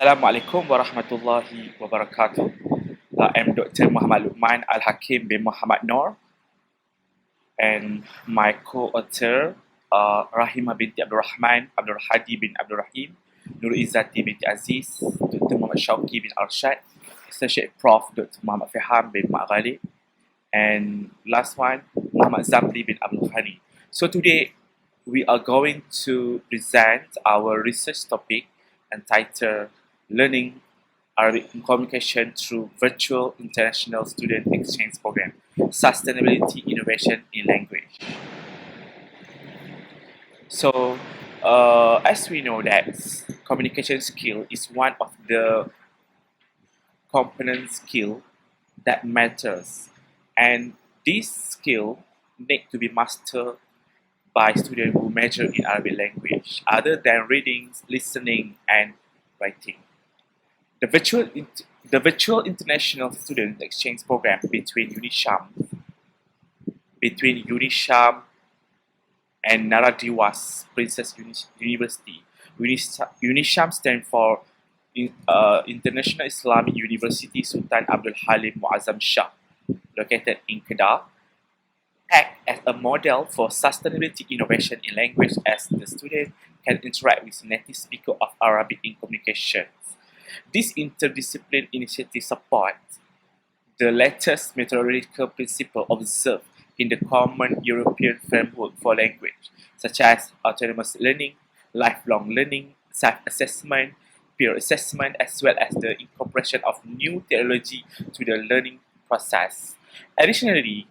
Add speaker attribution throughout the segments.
Speaker 1: Assalamualaikum warahmatullahi wabarakatuh. I'm Dr. Muhammad Luqman Al-Hakim bin Muhammad Noor and my co-author Rahimah binti Abdul Rahman, Abdul Hadi bin Abdul Rahim, Nur Izzati binti Aziz, Dr. Muhammad Shauki bin Arshad, Associate Prof. Dr. Muhammad Faham bin Mak Ghalib, and last one, Muhammad Zamri bin Abdul Ghani. So today, we are going to present our research topic entitled Learning Arabic Communication through Virtual International Student Exchange Program, Sustainability Innovation in Language. So, as we know that communication skill is one of the component skill that matters, and this skill need to be mastered by students who major in Arabic language, other than reading, listening, and writing. The virtual international student exchange program between UNISHAM and Naradiwas Princess University. UNISHAM stands for International Islamic University Sultan Abdul Halim Muazzam Shah, located in Kedah, act as a model for sustainability innovation in language as the student can interact with native speakers of Arabic in communications. This interdisciplinary initiative supports the latest methodological principle observed in the common European framework for language, such as autonomous learning, lifelong learning, self-assessment, peer assessment, as well as the incorporation of new technology to the learning process. Additionally,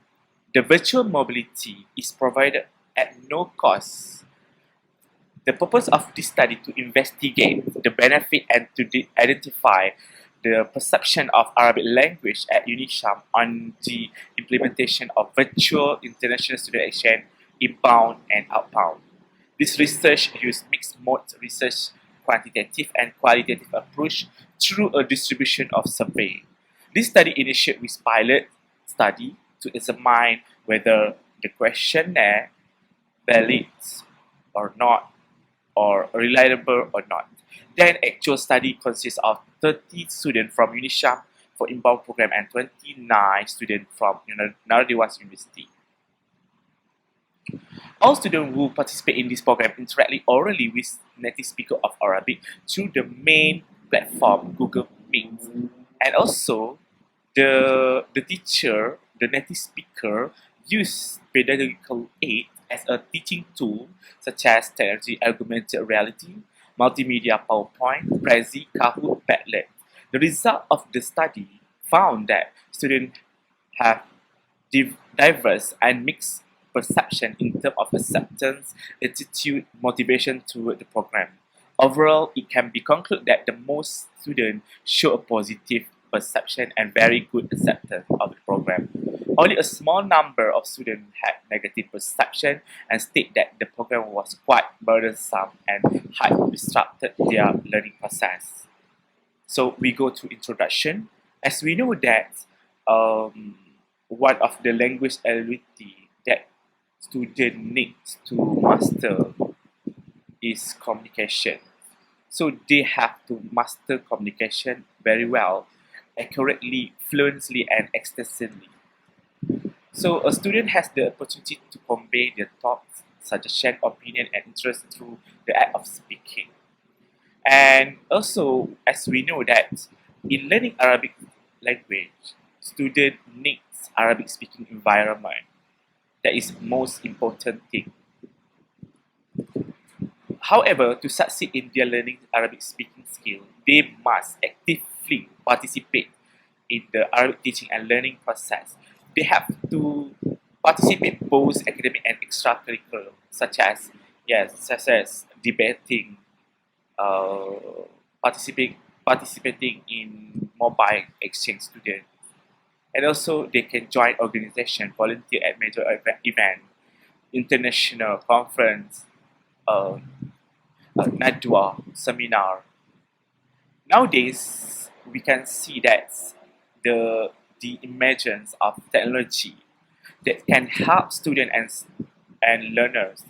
Speaker 1: the virtual mobility is provided at no cost. The purpose of this study to investigate the benefit and to identify the perception of Arabic language at UNISHAM on the implementation of virtual international student exchange inbound and outbound. This research used mixed mode research, quantitative and qualitative approach through a distribution of survey. This study initiated with pilot study to examine whether the questionnaire valid or not, or reliable or not. Then actual study consists of 30 students from UNISHAM for inbound program and 29 students from Naradiwas University. All students who participate in this program interact orally with native speakers of Arabic through the main platform Google Meet. And also, the teacher, the native speaker, use pedagogical aid as a teaching tool such as technology, augmented reality, multimedia PowerPoint, Prezi, Kahoot, Padlet. The result of the study found that students have diverse and mixed perception in terms of acceptance, attitude, motivation toward the program. Overall, it can be concluded that the most students show a positive perception and very good acceptance of the program. Only a small number of students had negative perception and state that the program was quite burdensome and had disrupted their learning process. So we go to introduction. As we know that one of the language ability that student needs to master is communication. So they have to master communication very well, accurately, fluently, and extensively. So a student has the opportunity to convey their thoughts, suggestion, opinion, and interest through the act of speaking. And also, as we know that in learning Arabic language, student needs Arabic speaking environment. That is most important thing. However, to succeed in their learning Arabic speaking skill, they must actively participate in the Arabic teaching and learning process. They have to participate both academic and extracurricular, such as debating, participating in mobile exchange student, and also they can join organization, volunteer at major event, international conference, nadwa, seminar. Nowadays, we can see that the emergence of technology that can help students and learners,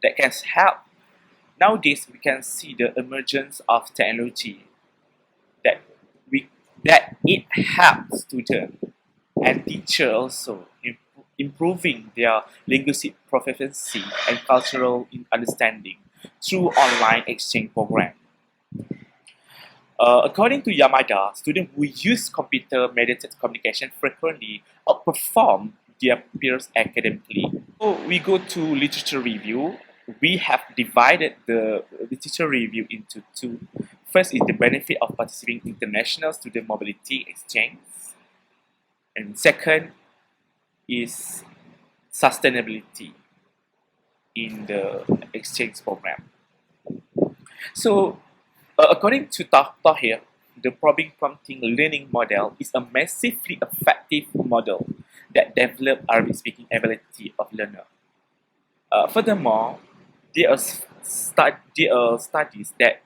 Speaker 1: that can help. Nowadays, we can see the emergence of technology that it helps students and teachers also improving their linguistic proficiency and cultural understanding through online exchange program. According to Yamada, students who use computer-mediated communication frequently outperform their peers academically. So we go to literature review. We have divided the literature review into two. First is the benefit of participating in international student mobility exchange. And second is sustainability in the exchange program. So, according to Tahir, the probing prompting learning model is a massively effective model that develops Arabic speaking ability of learner. Furthermore, there are studies that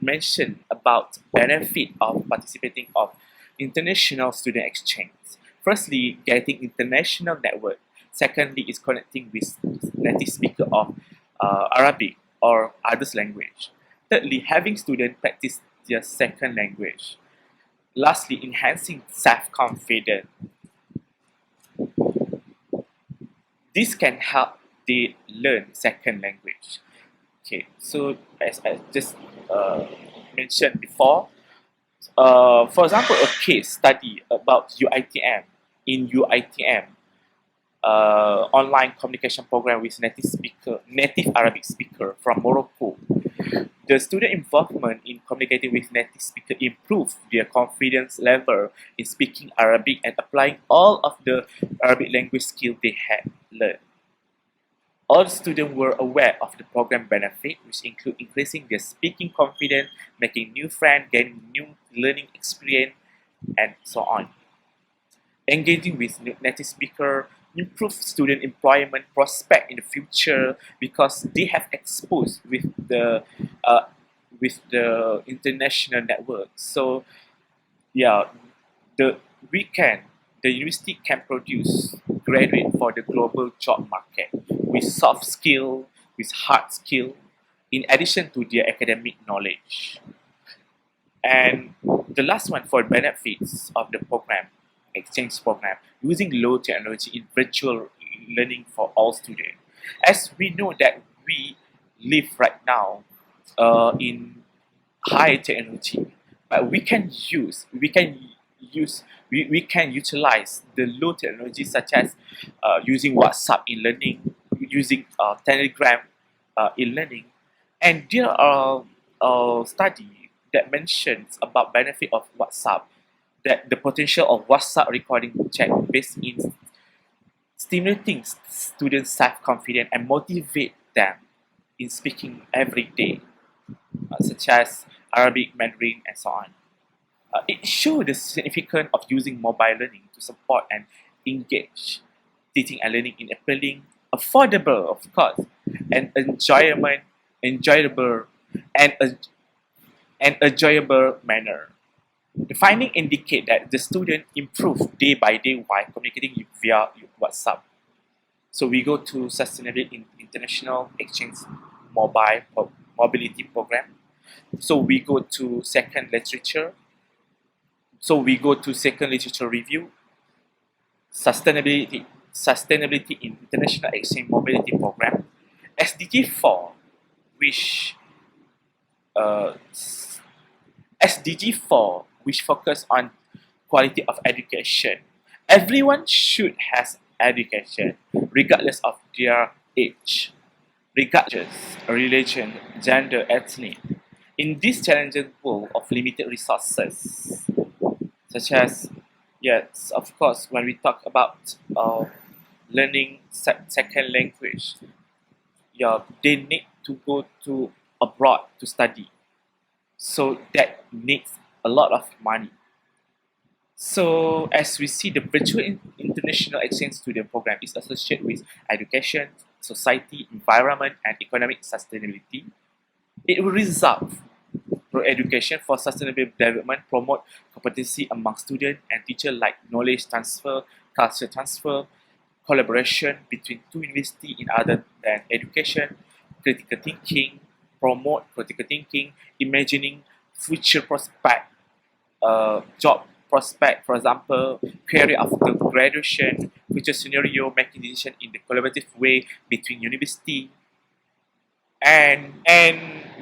Speaker 1: mention about benefit of participating of international student exchange. Firstly, getting international network. Secondly, is connecting with native speaker of Arabic or others language. Thirdly, having students practice their second language. Lastly, enhancing self-confidence. This can help they learn second language. Okay, so as I just mentioned before, for example, a case study about UITM. In UITM, online communication program with native Arabic speaker from Morocco. The student involvement in communicating with native speaker improved their confidence level in speaking Arabic and applying all of the Arabic language skills they had learned. All students were aware of the program benefit, which include increasing their speaking confidence, making new friends, gaining new learning experience, and so on. Engaging with native speaker improve student employment prospect in the future because they have exposed with the international network. So yeah, the university can produce graduate for the global job market with soft skill, with hard skill, in addition to their academic knowledge. And the last one for benefits of the program, exchange program, using low technology in virtual learning for all students. As we know that we live right now in high technology, but we can utilize the low technology such as using WhatsApp in learning, using Telegram in learning, and there are study that mentions about benefit of WhatsApp, that the potential of WhatsApp recording chat based in stimulating students' self-confidence and motivate them in speaking every day, such as Arabic, Mandarin, and so on. It shows the significance of using mobile learning to support and engage teaching and learning in appealing, affordable, of course, and enjoyable, and an enjoyable manner. The findings indicate that the student improved day by day while communicating via WhatsApp. So we go to Sustainability in International Exchange Mobility Program. So we go to second literature. So we go to second literature review. Sustainability in International Exchange Mobility Program. SDG 4, which SDG 4, which focus on quality of education. Everyone should have education, regardless of their age, regardless of religion, gender, ethnic. In this challenging world of limited resources, such as, yes, of course, when we talk about learning second language, yeah, they need to go to abroad to study. So that needs a lot of money. So as we see, the virtual international exchange student program is associated with education, society, environment, and economic sustainability. It will result through education for sustainable development, promote competency among students and teachers, like knowledge transfer, culture transfer, collaboration between two universities in other than education, critical thinking, promote critical thinking, imagining future prospect, job prospect, for example, career after graduation, future scenario, making decision in the collaborative way between university, and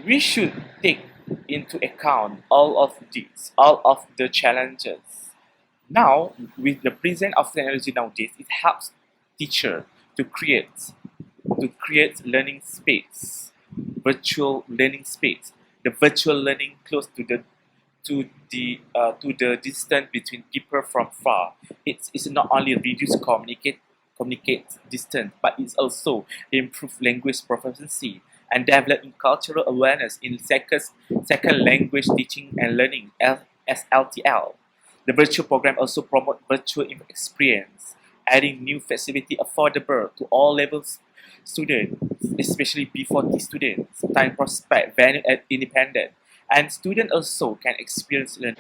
Speaker 1: we should take into account all of these, all of the challenges. Now, with the presence of technology nowadays, it helps teacher to create learning space, virtual learning space, the virtual learning close to the distance between people from far. It's not only reduce communicate distance, but it's also improve language proficiency and developing cultural awareness in second language teaching and learning SLTL. The virtual program also promote virtual experience, adding new facility affordable to all levels students, especially B40 students, time prospect, value and independent. And students also can experience learning.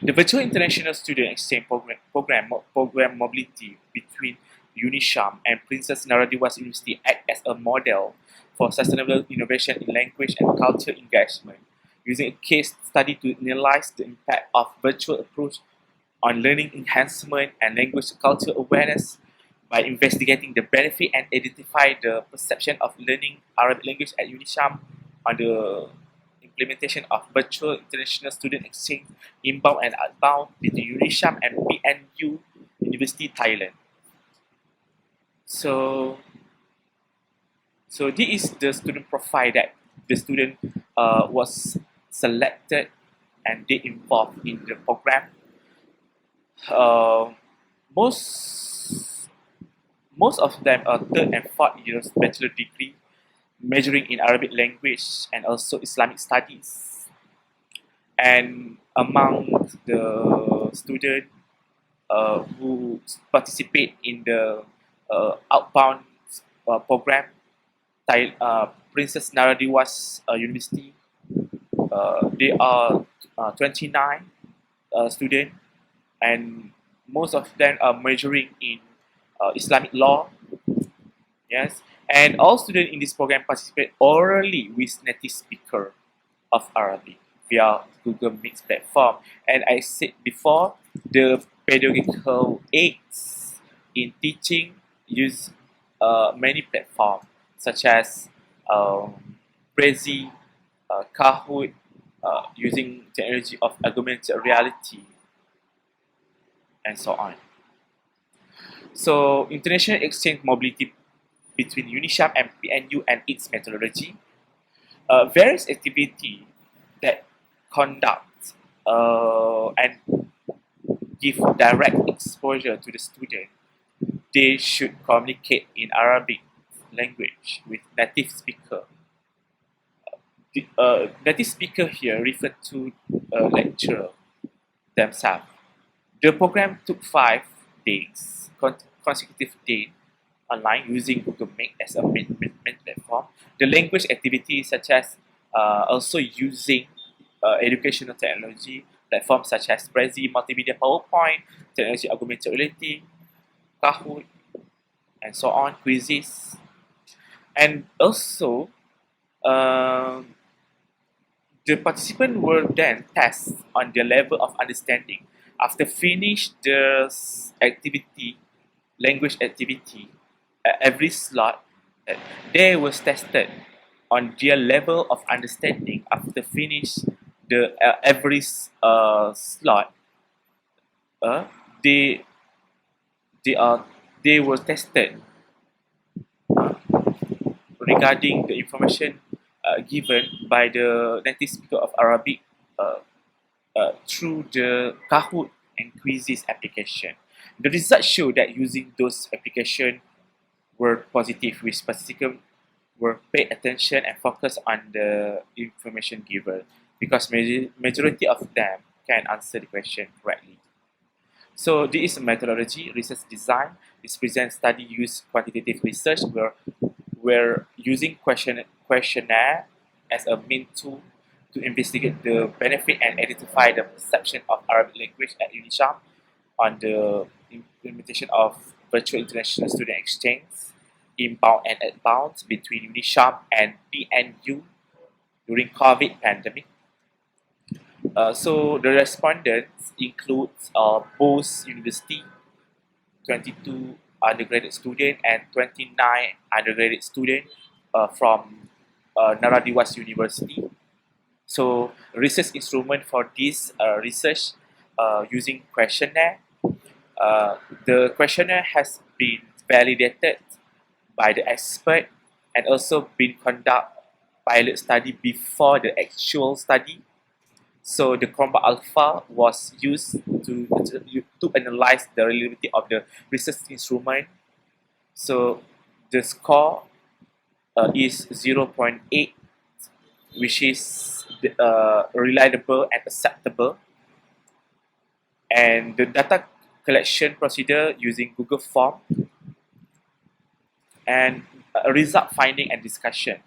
Speaker 1: The Virtual International Student Exchange program mobility between UNISHAM and Princess Naradiwas University act as a model for sustainable innovation in language and culture engagement, using a case study to analyze the impact of virtual approach on learning enhancement and language culture awareness by investigating the benefit and identify the perception of learning Arabic language at UNISHAM on the implementation of virtual international student exchange inbound and outbound between UNISHAM and PNU University Thailand. So this is the student profile that the student was selected and they involved in the program. Most of them are third and fourth years bachelor degree, majoring in Arabic language and also Islamic studies. And among the students who participate in the outbound program, Princess Naradiwas University, they are 29 students, and most of them are majoring in Islamic law. Yes, and all students in this program participate orally with native speaker of Arabic via Google Meet platform. And I said before, the pedagogical aids in teaching use many platforms such as Prezi, Kahoot, using technology of augmented reality, and so on. So, international exchange mobility between UNISHAM and PNU and its methodology, various activity that conduct and give direct exposure to the student. They should communicate in Arabic language with native speaker. The native speaker here refer to lecturer themselves. The program took 5 days, consecutive days, online using Google Meet as a main platform. The language activities such as also using educational technology platforms such as Prezi, Multimedia PowerPoint, technology augmented reality, Kahoot, and so on, quizzes. And also, the participants were then tested on their level of understanding. After finish the activity, language activity, every slot, they was tested on their level of understanding after finish the every slot. They they were tested regarding the information given by the native speaker of Arabic through the Kahoot and quizzes application. The results show that using those applications were positive, with participants were paid attention and focused on the information given, because majority of them can answer the question correctly. So this is a methodology, research design. This presents study use quantitative research where using questionnaire as a main tool to investigate the benefit and identify the perception of Arabic language at UNISHAM on the implementation of virtual international student exchange, inbound and outbound between UNISHAM and PNU during COVID pandemic. So the respondents includes both university, 22 undergraduate student and 29 undergraduate student from Naradiwas University. So research instrument for this research using questionnaire. The questionnaire has been validated by the expert and also been conduct pilot study before the actual study. So the combat alpha was used to analyze the reliability of the research instrument. So the score is 0.8, which is reliable and acceptable. And the data collection procedure using Google Form and result finding and discussion.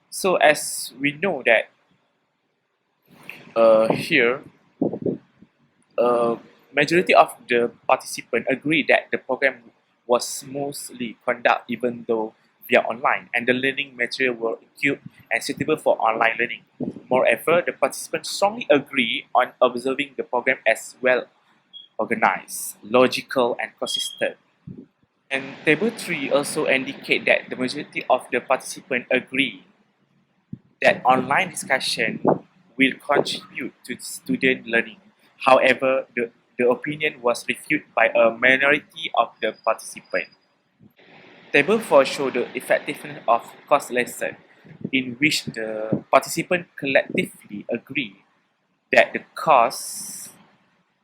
Speaker 1: So as we know that here, majority of the participants agree that the program was smoothly conducted even though via online and the learning material were equipped and suitable for online learning. Moreover, the participants strongly agree on observing the program as well organized, logical, and consistent. And table 3 also indicate that the majority of the participants agree that online discussion will contribute to student learning. However, the opinion was refuted by a minority of the participants. Table 4 show the effectiveness of course lesson in which the participants collectively agree that the course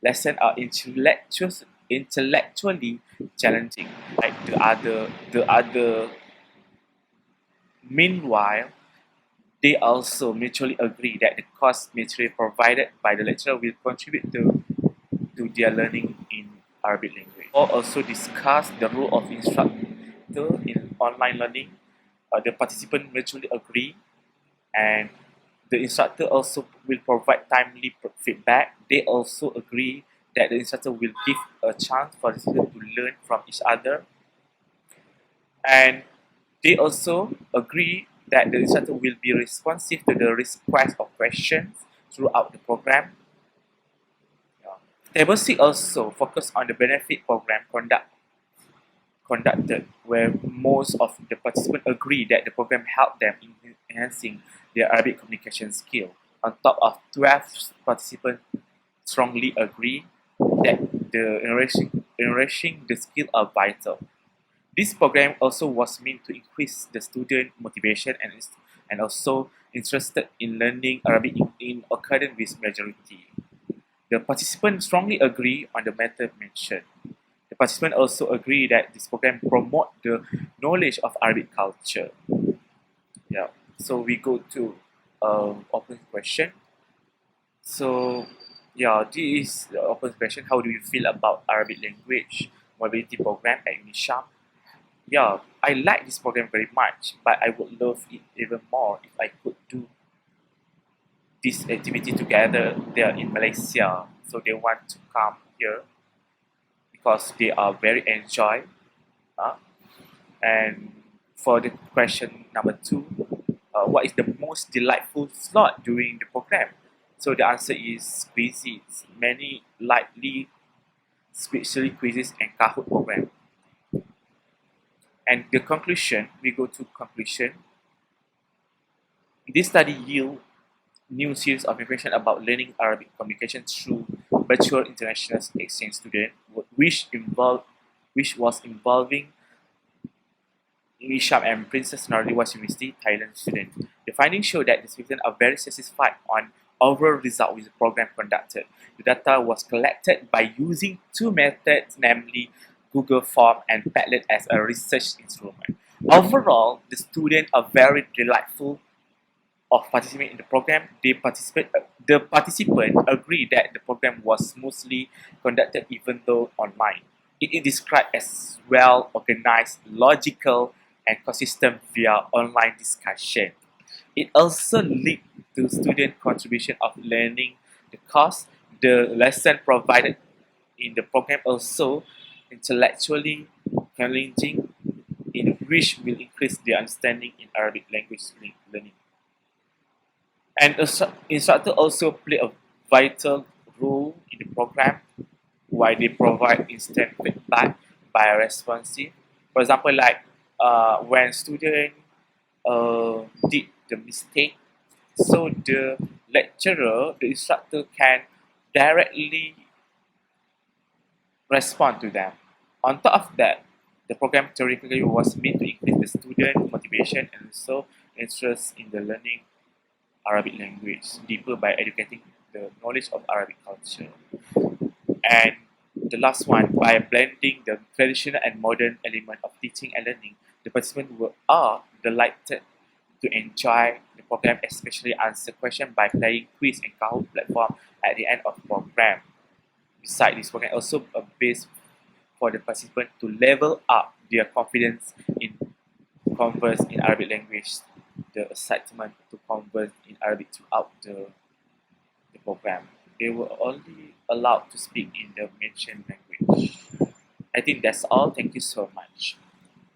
Speaker 1: lesson are intellectually challenging. Like the other meanwhile, they also mutually agree that the course material provided by the lecturer will contribute to their learning in Arabic language. Or also discuss the role of instructor in online learning. The participants mutually agree, and the instructor also will provide timely feedback. They also agree that the instructor will give a chance for the student to learn from each other, and they also agree that the instructor will be responsive to the request of questions throughout the program. Yeah. Table C also focus on the benefit program conducted, where most of the participants agree that the program helped them in enhancing their Arabic communication skill. On top of 12 participants strongly agree that the enriching the skill are vital. This program also was meant to increase the student motivation and also interested in learning Arabic in accordance with majority. The participants strongly agree on the method mentioned. The participants also agree that this program promote the knowledge of Arabic culture. Yeah. So we go to open question. So yeah, this is the open question. How do you feel about Arabic language mobility program at UNISHAM? Yeah, I like this program very much, but I would love it even more if I could do this activity together there in Malaysia. So they want to come here because they are very enjoy. Uh, and for the question number 2, what is the most delightful slot during the program? So the answer is quizzes. Many likely especially quizzes and Kahoot program. And the conclusion, we go to conclusion. This study yield new series of information about learning Arabic communication through virtual international exchange student, which was involving Nisham and Princess Narliwas University, Thailand students. The findings show that the students are very satisfied on overall result with the program conducted. The data was collected by using two methods, namely Google Form and Padlet as a research instrument. Overall, the students are very delightful of participating in the program. The participant agree that the program was smoothly conducted even though online. It is described as well organized, logical, and consistent via online discussion. It also leads to student contribution of learning the course. The lesson provided in the program also intellectually challenging, in which will increase their understanding in Arabic language learning. And instructor also play a vital role in the program while they provide instant feedback by responsive. For example, like when student did the mistake, so the lecturer, the instructor can directly respond to them. On top of that, the program theoretically was meant to increase the student motivation and also interest in the learning Arabic language deeper by educating the knowledge of Arabic culture. And the last one, by blending the traditional and modern element of teaching and learning, the participants are delighted to enjoy the program, especially answer questions by playing quiz and Kahoot platform at the end of the program. Besides, this program also a base for the participant to level up their confidence in converse in Arabic language, the excitement to converse in Arabic throughout the program. They were only allowed to speak in the mentioned language. I think that's all. Thank you so much.